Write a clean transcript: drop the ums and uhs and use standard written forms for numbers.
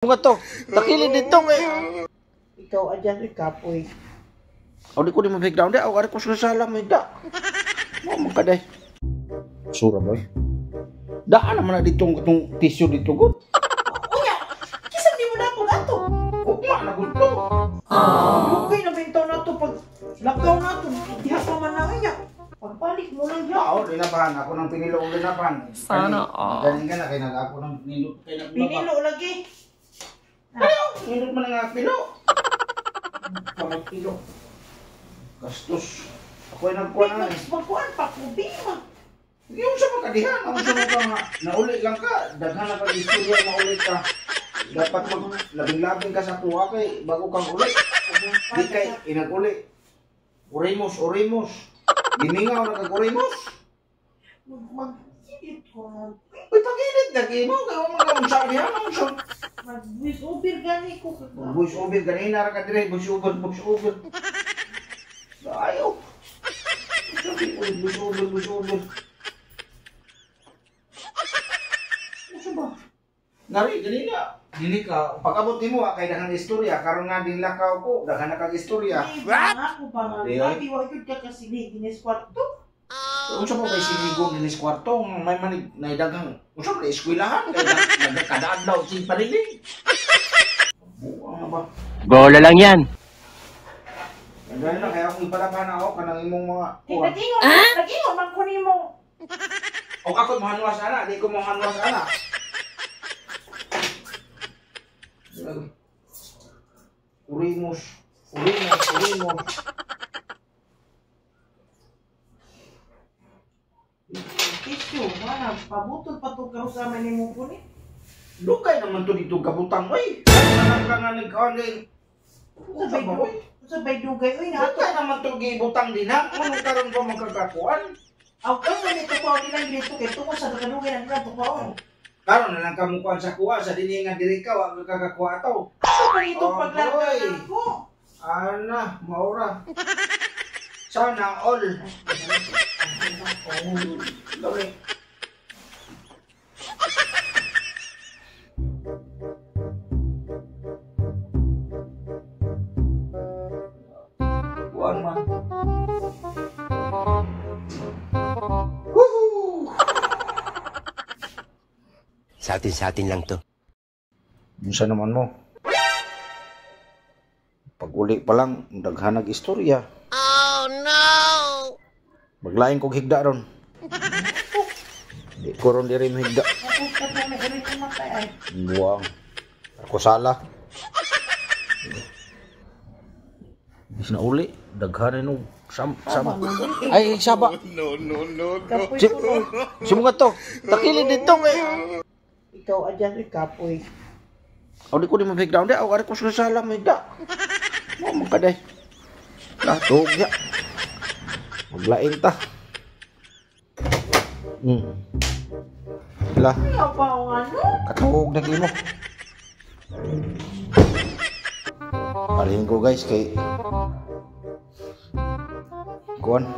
Mga to, takilin dito eh. Ikaw adyan rin kapoy. O di ko di mabigdaw di, o ari ko sala may da. Mo magkaday. Sura boy. Daan naman na ditong itong tissue dito gud. Unya, kisam di mo na ako nato. Ugma na gud to. Okay na bentaw na to pag lakaw na to. Diha pa man na niya. Pagbalik mo lang yan. Oo, linabahan ako ng pinilo ug linabahan. Sana all. Galing ka na kay nag-ako ng pinilo kay naglaba. Pinilo lagi. Ayaw, pinilo man nga pilo. Kamay pilo. Gastos. Ako ay nagkuha na. Magkuhan pa ko, bima. Yung sa pagkadihan, ang sunod ka nga, nauli lang ka, daghan na kag-istorya, nauli ka. Dapat labing-labing ka sa kuha kay bago kang uli. Di kay, inag-uli. Orimos. Giningaw na kag-orimos. Mag-sidit ko. Uy, pag-init, nag-imo, kaya mga masabihan, ang sun. Mag-voice over gani ko. Voice over, ganina ra ka dire, voice over. Ayaw. Sabi ko, voice over. Ano ba? Nari, ganina. Dili ka, pag-abot nimo kay daghang istorya, karon nga din lakaw ko, daghan na kag istorya. Ako ba nga? Di, ay. Sabi, wag yun ka kasi ginis kwarto. Unsa pa bay sinigo dinis kwarto, may manig naidagang. Unsa pa eskwelahan kay nagkadaan daw si pariling. Buang ba? Bola lang yan. Ganyan na kaya akong ipalaban ako kanang imong mga Nagingon man ko nimo. O ako mahanwas ana, di ko mahanwas ana. Urimos. Tissue, wala. Pabutol pa to ka sa nimo ko ni. Dugay naman to dito kabutang oy. Kanang nga nagkaon kay Sabay dugay. Sabay dugay. Uy, nato. Dugay naman to gibutang din ha. Ano karon ko magkakakuan? Aw, kaya nga nito pa nila dito kay tuko sa kanugay na nila to pa. Karon na lang kamukuan sa kuha sa diningan diri ka wa ka kakakuha to. Ano pa ito Oh, paglalakan ko? Ana, maura. Sana all. Dali. Buwan man. Woohoo! Sa atin lang to. Unsa naman mo? Pag uli pa lang, daghanag istorya. Oh no! Maglain kong higda ron. Di ko ron diri higda. Ako ka pa may rin kumatay ay. Buwang. Ako sala. Bis na uli, daghanan nung sama. Ay, saba. Kapoy Si, ko. si mga to, takilin dito eh. Ikaw adyan rin kapoy. O di ko di mabigdaw di, o ari ko sala may da. Mo magkaday. Tuog niya. Maglaing ta. Lah, Ano pa ang ano? katuog na mo. Palihin ko guys kay kuan.